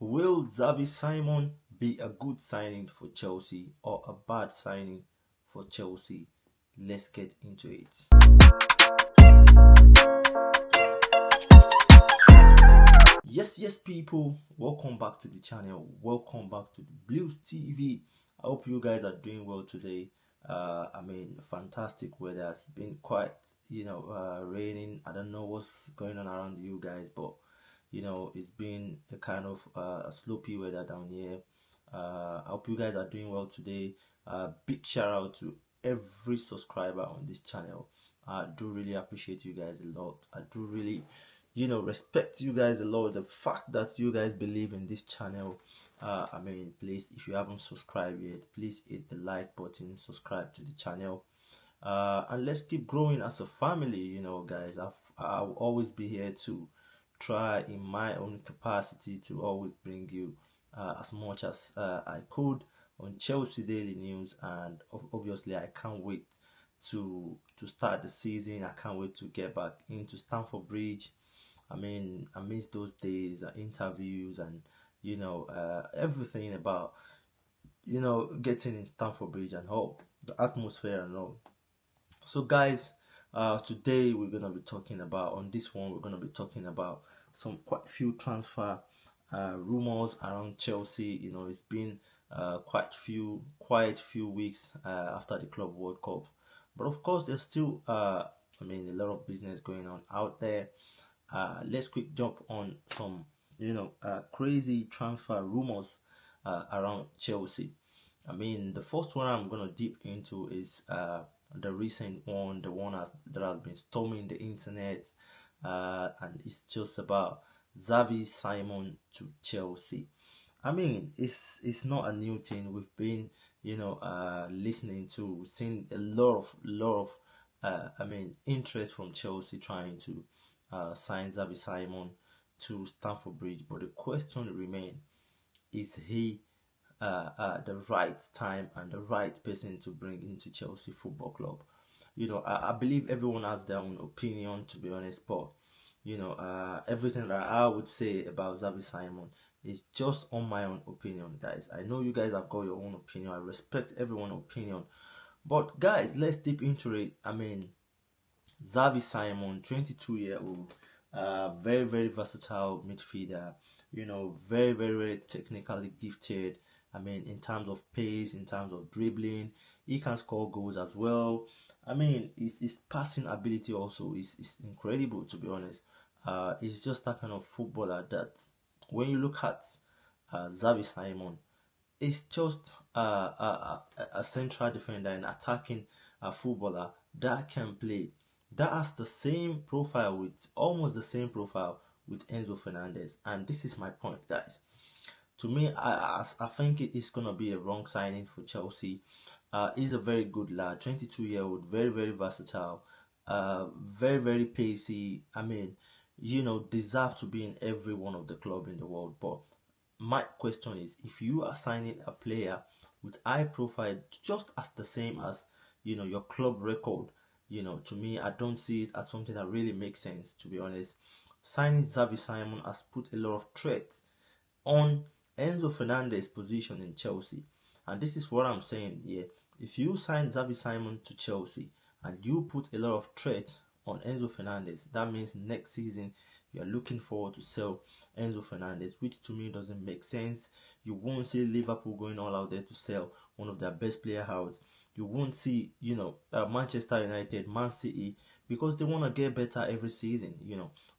Will Xavi Simon be a good signing for Chelsea or a bad signing for Chelsea? Let's get into it. Yes, people, welcome back to the channel. Welcome back to the Blues TV. I hope you guys are doing well today. Fantastic weather. It's been quite, raining. I don't know what's going on around you guys, but it's been a kind of sloppy weather down here. I hope you guys are doing well today. Big shout out to every subscriber on this channel. I do really appreciate you guys a lot. I do really respect you guys a lot. The fact that you guys believe in this channel. Please, if you haven't subscribed yet, please hit the like button, subscribe to the channel, and let's keep growing as a family. Guys, I'll always be here to try in my own capacity to always bring you as much as I could on Chelsea Daily News, and obviously I can't wait to start the season. I can't wait to get back into Stamford Bridge. I miss those days, interviews, and everything about getting in Stamford Bridge and all the atmosphere and all. So, guys, today we're gonna be talking about on this one. We're gonna be talking about some quite few transfer rumors around Chelsea. It's been quite few weeks after the Club World Cup, but of course, there's still a lot of business going on out there. Let's quick jump on some crazy transfer rumors around Chelsea. The first one I'm gonna deep into is the recent one, that has been storming the internet, and it's just about Xavi Simon to Chelsea. It's not a new thing. We've been listening to, seeing a lot of interest from Chelsea trying to sign Xavi Simon to Stamford Bridge. But the question remains: is he the right time and the right person to bring into Chelsea Football Club? I believe everyone has their own opinion, to be honest, but everything that I would say about Xavi Simon is just on my own opinion, guys. I know you guys have got your own opinion. I respect everyone's opinion, but guys, let's deep into it. Xavi Simon, 22-year-old, very, very versatile midfielder, very technically gifted. In terms of pace, in terms of dribbling, he can score goals as well. His passing ability also is incredible, to be honest. He's just that kind of footballer that when you look at Xavi Simon, it's just a central defender and attacking footballer that can play, that has the same profile, with almost the same profile with Enzo Fernandez. And this is my point, guys. To me, I think it is gonna be a wrong signing for Chelsea. He's a very good lad, 22-year-old, very, very versatile, very pacey. Deserve to be in every one of the club in the world. But my question is, if you are signing a player with high profile, just as the same as your club record, to me, I don't see it as something that really makes sense, to be honest. Signing Xavi Simon has put a lot of threats on Enzo Fernandez's position in Chelsea. And this is what I'm saying here. If you sign Xavi Simon to Chelsea and you put a lot of threat on Enzo Fernandez, that means next season you are looking forward to sell Enzo Fernandez, which to me doesn't make sense. You won't see Liverpool going all out there to sell one of their best players out. You won't see, Manchester United, Man City, because they want to get better every season.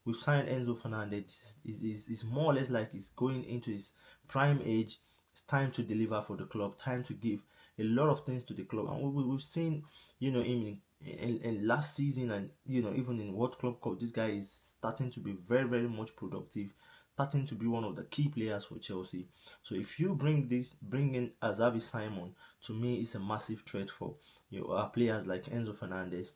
We've signed Enzo Fernandez. Is more or less like he's going into his prime age. It's time to deliver for the club. Time to give a lot of things to the club. And we've seen, him in last season, and even in World Club Cup, this guy is starting to be very, very much productive, starting to be one of the key players for Chelsea. So if you bring in Xavi Simon, to me, it's a massive threat for players like Enzo Fernandez.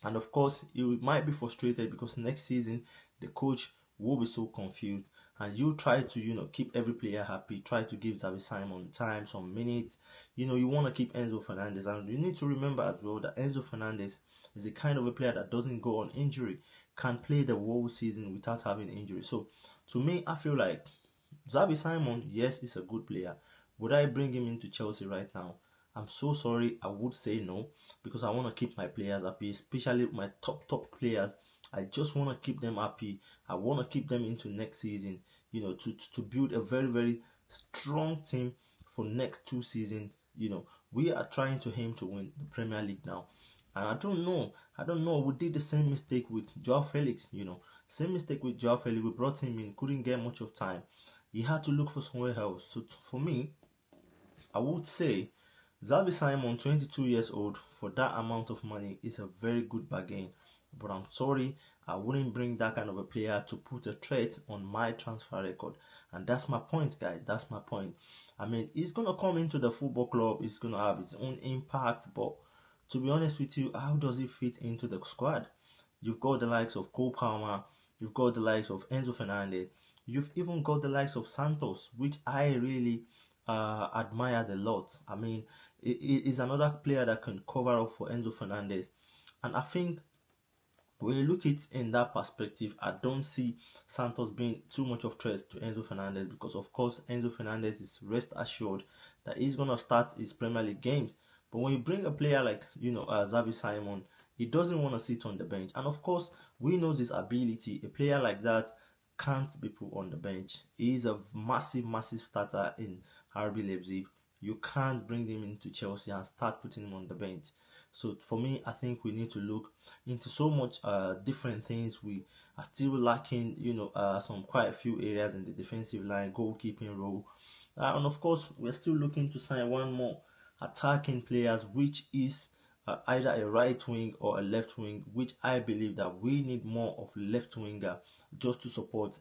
And of course, you might be frustrated because next season the coach will be so confused, and you try to keep every player happy, try to give Xavi Simon time, some minutes. You want to keep Enzo Fernandez, and you need to remember as well that Enzo Fernandez is the kind of a player that doesn't go on injury, can play the whole season without having injury. So to me, I feel like Xavi Simon, yes, is a good player. Would I bring him into Chelsea right now? I'm so sorry, I would say no, because I want to keep my players happy, especially my top players. I just want to keep them happy. I want to keep them into next season, to build a very strong team for next 2 seasons. We are trying to aim to win the Premier League now. And I don't know. We did the same mistake with Joao Felix, same mistake with Joao Felix. We brought him in, couldn't get much of time. He had to look for somewhere else. So for me, I would say Xavi Simon, 22 years old, for that amount of money is a very good bargain. But I'm sorry, I wouldn't bring that kind of a player to put a threat on my transfer record. And that's my point, guys. That's my point. I mean, he's going to come into the football club, he's going to have his own impact. But to be honest with you, how does he fit into the squad? You've got the likes of Cole Palmer, you've got the likes of Enzo Fernandez, you've even got the likes of Santos, which I really admired a lot. I mean, he's another player that can cover up for Enzo Fernandez. And I think when you look at it in that perspective, I don't see Santos being too much of threat to Enzo Fernandez, because of course Enzo Fernandez is rest assured that he's gonna start his Premier League games. But when you bring a player like Xavi Simon, he doesn't want to sit on the bench, and of course we know his ability. A player like that can't be put on the bench. He is a massive starter in RB Leipzig. You can't bring him into Chelsea and start putting him on the bench. So for me, I think we need to look into so much different things. We are still lacking, some quite a few areas in the defensive line, goalkeeping role, and of course we're still looking to sign one more attacking players, which is either a right wing or a left wing, which I believe that we need more of left winger just to support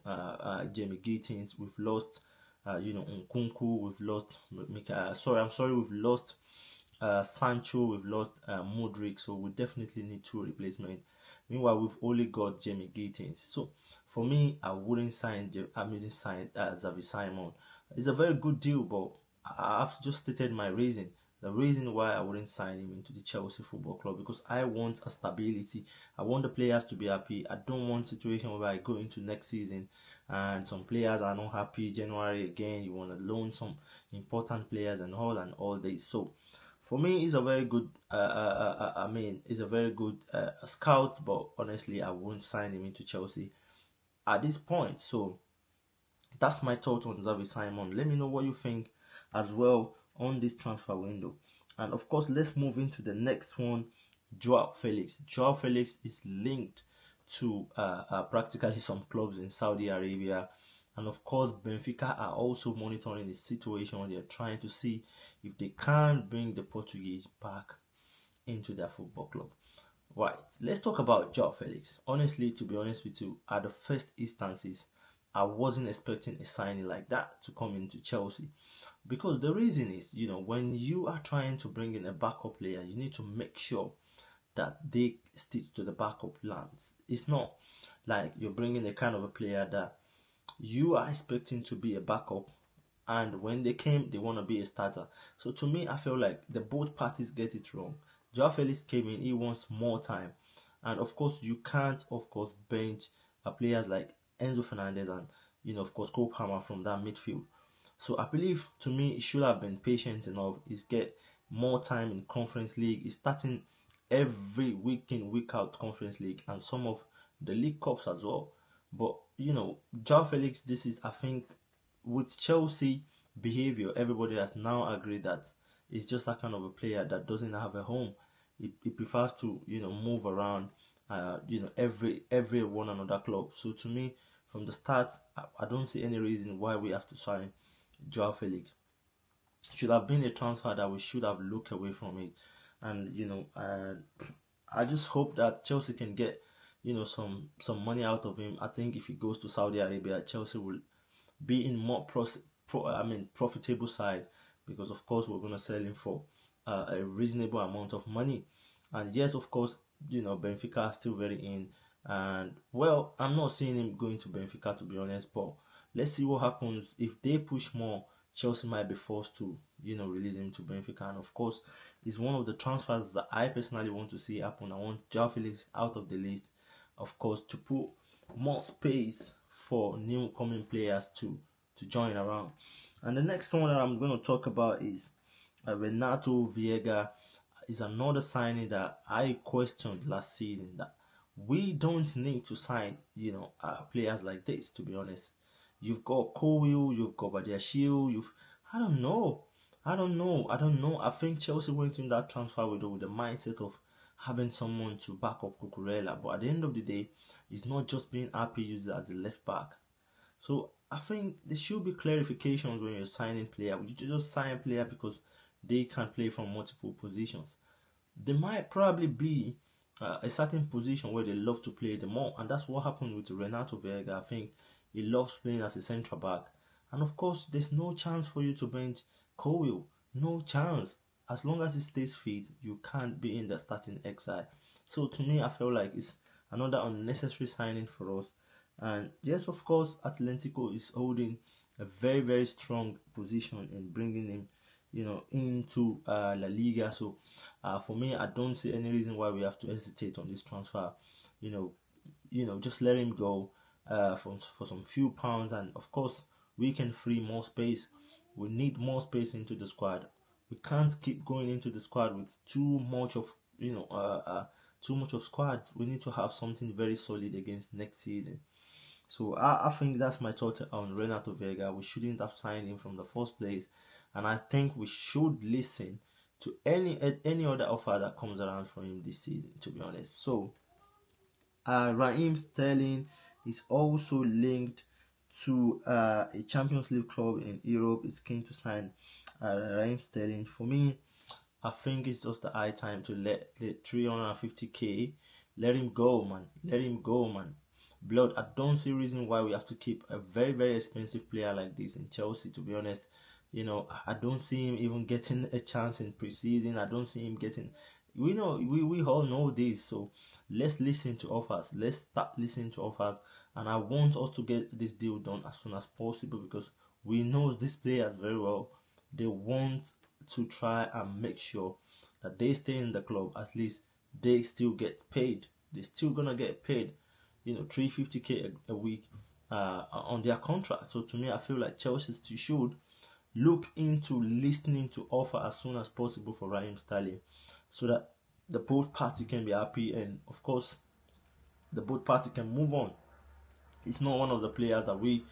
Jamie Gittins. We've lost, Nkunku. We've lost. I'm sorry. We've lost Sancho. We've lost Modric. So we definitely need two replacements. Meanwhile, we've only got Jamie Gittins. So for me, I wouldn't sign. I wouldn't sign Xavi Simon. It's a very good deal, but I've just stated my reason. The reason why I wouldn't sign him into the Chelsea Football Club, because I want a stability. I want the players to be happy. I don't want a situation where I go into next season and some players are not happy. January again, you want to loan some important players and all this. So for me, he's a very good. He's a very good scout, but honestly, I won't sign him into Chelsea at this point. So that's my thought on Xavi Simon. Let me know what you think as well on this transfer window. And of course, let's move into the next one, Joao Felix. Joao Felix is linked to practically some clubs in Saudi Arabia. And of course, Benfica are also monitoring the situation. They're trying to see if they can bring the Portuguese back into their football club. Right, let's talk about Joao Felix. Honestly, to be honest with you, at the first instances, I wasn't expecting a signing like that to come into Chelsea. Because the reason is, when you are trying to bring in a backup player, you need to make sure that they stick to the backup plans. It's not like you're bringing a kind of a player that you are expecting to be a backup, and when they came, they want to be a starter. So to me, I feel like the both parties get it wrong. Joao Felix came in, he wants more time, and of course you can't, of course, bench players like Enzo Fernandez and of course Cole Palmer from that midfield. So I believe, to me, he should have been patient enough. He's get more time in Conference League. He's starting every week in, week out Conference League and some of the League Cups as well. But Joao Felix, this is, I think, with Chelsea behavior, everybody has now agreed that he's just that kind of a player that doesn't have a home. He prefers to move around, every one another club. So to me, from the start, I don't see any reason why we have to sign Joao Felix. Should have been a transfer that we should have looked away from it. And I just hope that Chelsea can get some money out of him. I think if he goes to Saudi Arabia, Chelsea will be in more profitable side, because of course we're gonna sell him for a reasonable amount of money. And yes, of course, Benfica are still very in. And well, I'm not seeing him going to Benfica, to be honest, but let's see what happens. If they push more, Chelsea might be forced to release him to Benfica. And of course, it's one of the transfers that I personally want to see happen. I want Joao Felix out of the list, of course, to put more space for new coming players to join around. And the next one that I'm going to talk about is Renato Viega. Is another signing that I questioned last season, that we don't need to sign, players like this, to be honest. You've got Cowell, you've got Badiashile, I don't know. I think Chelsea went in that transfer window with the mindset of having someone to back up Cucurella. But at the end of the day, it's not just being happy used as a left back. So I think there should be clarifications when you're signing player. You just sign player because they can play from multiple positions. There might probably be a certain position where they love to play the more, and that's what happened with Renato Vega. I think he loves playing as a central back, and of course, there's no chance for you to bench Cowell. No chance. As long as he stays fit, you can't be in the starting XI. So to me, I feel like it's another unnecessary signing for us. And yes, of course, Atlantico is holding a very, very strong position in bringing him, into La Liga. So for me, I don't see any reason why we have to hesitate on this transfer. You know, just let him go for some few pounds, and of course, we can free more space. We need more space into the squad. We can't keep going into the squad with too much of squads. We need to have something very solid against next season. So I think that's my thought on Renato Vega. We shouldn't have signed him from the first place, and I think we should listen to any other offer that comes around for him this season, to be honest. So Raheem Sterling is also linked to a Champions League club in Europe. Is keen to sign Raheem Sterling. For me, I think it's just the high time to let 350k. Let him go, man. Let him go, man. Blood, I don't see reason why we have to keep a very, very expensive player like this in Chelsea, to be honest. I don't see him even getting a chance in preseason. I don't see him getting. We all know this, so let's listen to offers. Let's start listening to offers, and I want us to get this deal done as soon as possible, because we know these players very well. They want to try and make sure that they stay in the club. At least they still get paid. They're still gonna get paid, 350k a week on their contract. So to me, I feel like Chelsea should look into listening to offer as soon as possible for Raheem Sterling, so that the both party can be happy, and of course the both party can move on. It's not one of the players that we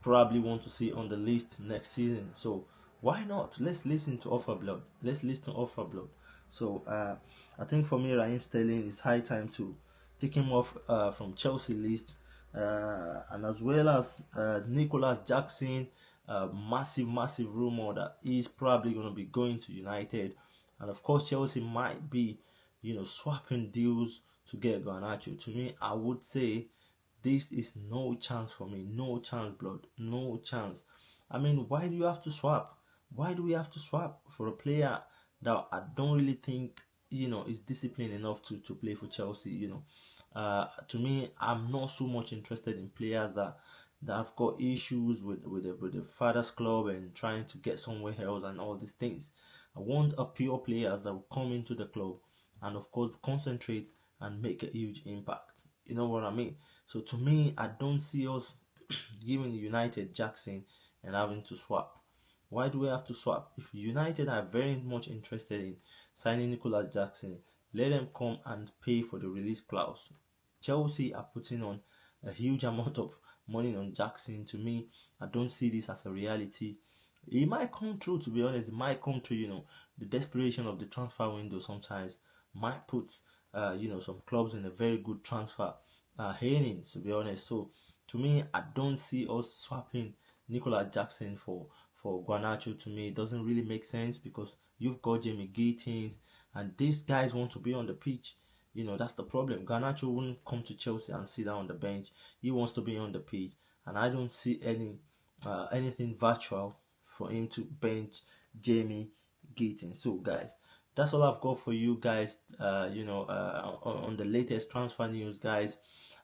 probably want to see on the list next season. So why not? Let's listen to offer blood. Let's listen to offer blood. So I think for me, Raheem Sterling, is high time to take him off from Chelsea list, and as well as Nicholas Jackson. Massive rumor that he's probably going to be going to United, and of course Chelsea might be, swapping deals to get Garnacho. To me, I would say this is no chance for me. No chance, blood. No chance. I mean, why do you have to swap? Why do we have to swap for a player that I don't really think, is disciplined enough to play for Chelsea? To me, I'm not so much interested in players that have got issues with the father's club and trying to get somewhere else and all these things. I want a pure players that will come into the club and of course concentrate and make a huge impact. You know what I mean? So to me, I don't see us giving United Jackson and having to swap. Why do we have to swap? If United are very much interested in signing Nicholas Jackson, let them come and pay for the release clause. Chelsea are putting on a huge amount of money on Jackson. To me, I don't see this as a reality. It might come true, to be honest. It might come true. The desperation of the transfer window sometimes might put some clubs in a very good transfer hailing, to be honest. So to me, I don't see us swapping Nicholas Jackson for Garnacho. To me, it doesn't really make sense, because you've got Jamie Gittins and these guys want to be on the pitch. That's the problem. Garnacho wouldn't come to Chelsea and sit down on the bench. He wants to be on the pitch, and I don't see anything virtual for him to bench Jamie Gittins. So guys, that's all I've got for you guys. On the latest transfer news, guys.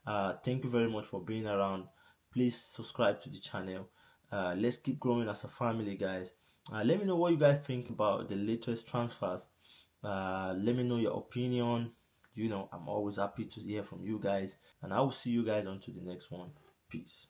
Thank you very much for being around. Please subscribe to the channel. Let's keep growing as a family, guys. Let me know what you guys think about the latest transfers. Let me know your opinion. I'm always happy to hear from you guys, and I will see you guys on to the next one. Peace.